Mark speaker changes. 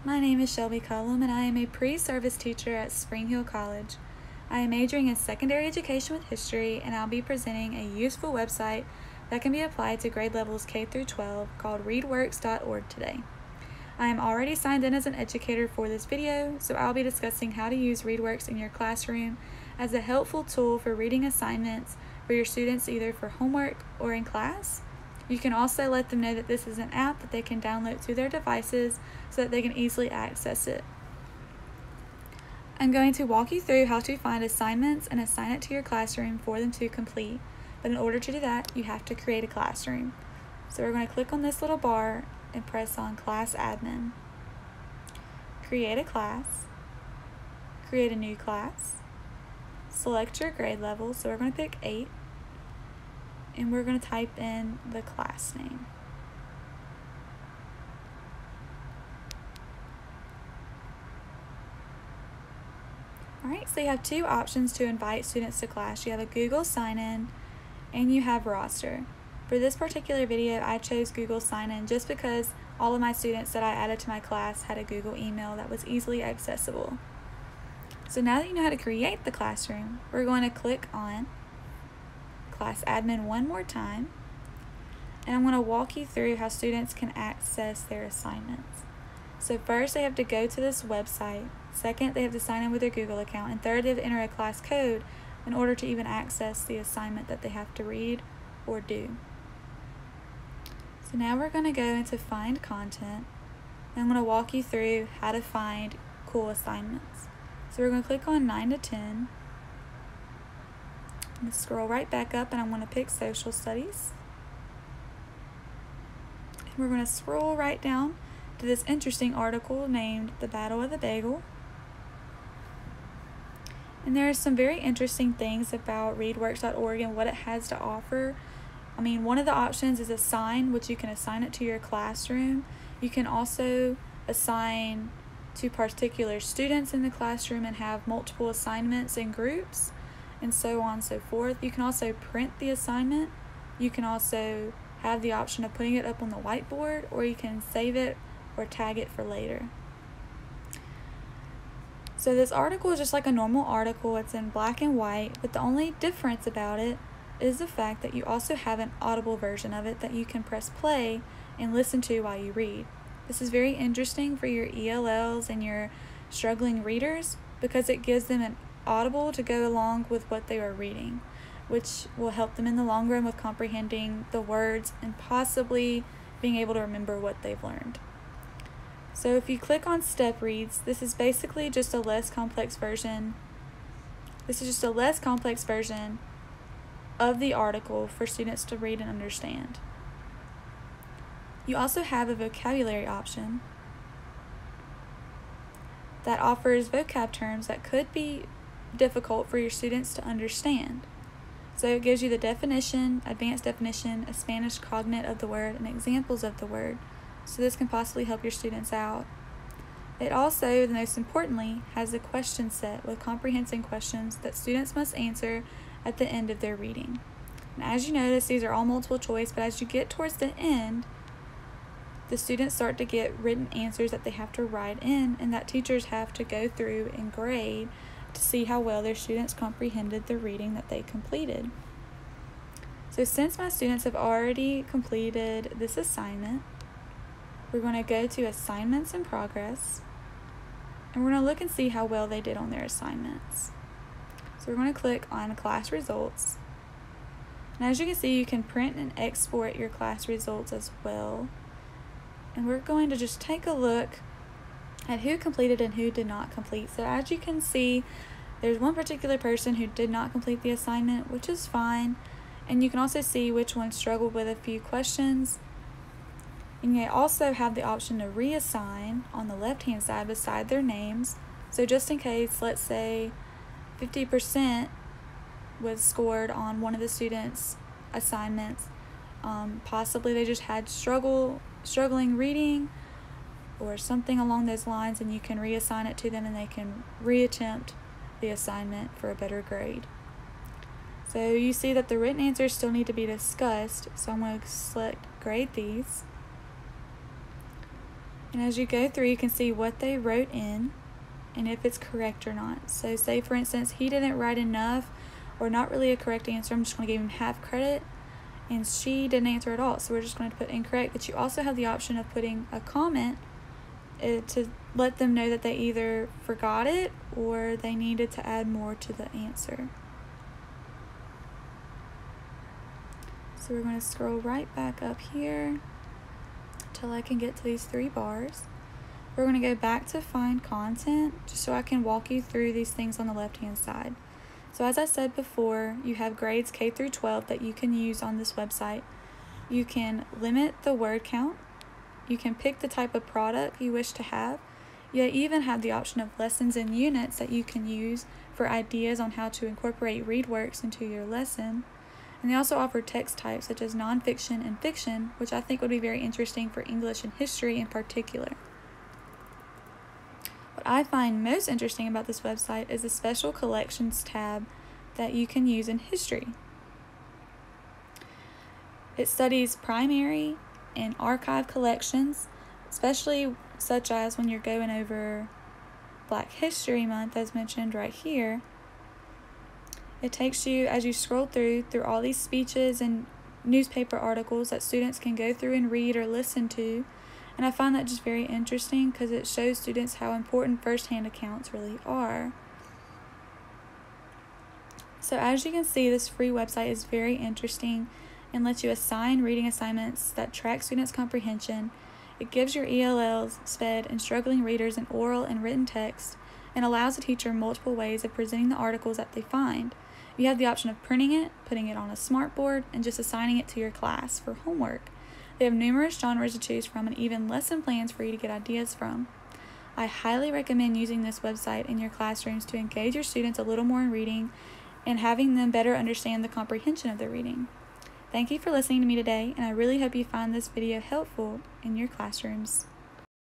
Speaker 1: My name is Shelby Cullum, and I am a pre-service teacher at Spring Hill College. I am majoring in secondary education with history, and I'll be presenting a useful website that can be applied to grade levels K through 12 called readworks.org today. I am already signed in as an educator for this video, so I'll be discussing how to use ReadWorks in your classroom as a helpful tool for reading assignments for your students either for homework or in class. You can also let them know that this is an app that they can download to their devices so that they can easily access it. I'm going to walk you through how to find assignments and assign it to your classroom for them to complete. But in order to do that, you have to create a classroom. So we're going to click on this little bar and press on Class Admin. Create a class. Create a new class. Select your grade level. So we're going to pick 8. And we're going to type in the class name. Alright, so you have two options to invite students to class. You have a Google sign-in and you have roster. For this particular video, I chose Google sign-in just because all of my students that I added to my class had a Google email that was easily accessible. So now that you know how to create the classroom, we're going to click on Class Admin one more time, and I'm going to walk you through how students can access their assignments. So first, they have to go to this website. Second, they have to sign in with their Google account. And third, they have to enter a class code in order to even access the assignment that they have to read or do. So now we're going to go into Find Content, and I'm going to walk you through how to find cool assignments. So we're going to click on 9 to 10. I'm going to scroll right back up, and I'm going to pick Social Studies. And we're going to scroll right down to this interesting article named The Battle of the Bagel. And there are some very interesting things about readworks.org and what it has to offer. I mean, one of the options is assign, which you can assign it to your classroom. You can also assign to particular students in the classroom and have multiple assignments in groups, and so on and so forth. You can also print the assignment. You can also have the option of putting it up on the whiteboard, or you can save it or tag it for later. So this article is just like a normal article. It's in black and white, but the only difference about it is the fact that you also have an audible version of it that you can press play and listen to while you read. This is very interesting for your ELLs and your struggling readers because it gives them an audible to go along with what they are reading, which will help them in the long run with comprehending the words and possibly being able to remember what they've learned. So if you click on Step Reads, this is basically just a less complex version. This is just a less complex version of the article for students to read and understand. You also have a vocabulary option that offers vocab terms that could be difficult for your students to understand. So it gives you the definition, advanced definition, a Spanish cognate of the word, and examples of the word. So this can possibly help your students out. It also, the most importantly, has a question set with comprehension questions that students must answer at the end of their reading. And as you notice, these are all multiple choice, but as you get towards the end, the students start to get written answers that they have to write in and that teachers have to go through and grade to see how well their students comprehended the reading that they completed. So since my students have already completed this assignment, we're going to go to Assignments in Progress, and we're going to look and see how well they did on their assignments. So we're going to click on Class Results. And as you can see, you can print and export your class results as well. And we're going to just take a look at who completed and who did not complete. So as you can see, there's one particular person who did not complete the assignment, which is fine. And you can also see which one struggled with a few questions. And you also have the option to reassign on the left-hand side beside their names. So just in case, let's say 50% was scored on one of the students' assignments, possibly they just had struggling reading or something along those lines, and you can reassign it to them and they can reattempt the assignment for a better grade. So you see that the written answers still need to be discussed, so I'm going to select grade these. And as you go through, you can see what they wrote in and if it's correct or not. So say, for instance, he didn't write enough or not really a correct answer. I'm just going to give him half credit. And she didn't answer at all, so we're just going to put incorrect. But you also have the option of putting a comment to let them know that they either forgot it or they needed to add more to the answer. So we're going to scroll right back up here till I can get to these 3 bars. We're going to go back to find content just so I can walk you through these things on the left hand side. So as I said before, you have grades K through 12 that you can use on this website. You can limit the word count. You can pick the type of product you wish to have. You even have the option of lessons and units that you can use for ideas on how to incorporate ReadWorks into your lesson. And they also offer text types such as nonfiction and fiction, which I think would be very interesting for English and history in particular. What I find most interesting about this website is the special collections tab that you can use in history. It studies primary and archive collections, especially such as when you're going over Black History Month, as mentioned right here. It takes you, as you scroll through all these speeches and newspaper articles that students can go through and read or listen to. And I find that just very interesting because it shows students how important first-hand accounts really are. So as you can see, this free website is very interesting and lets you assign reading assignments that track students' comprehension. It gives your ELLs, SPED, and struggling readers an oral and written text and allows the teacher multiple ways of presenting the articles that they find. You have the option of printing it, putting it on a smartboard, and just assigning it to your class for homework. They have numerous genres to choose from and even lesson plans for you to get ideas from. I highly recommend using this website in your classrooms to engage your students a little more in reading and having them better understand the comprehension of their reading. Thank you for listening to me today, and I really hope you find this video helpful in your classrooms.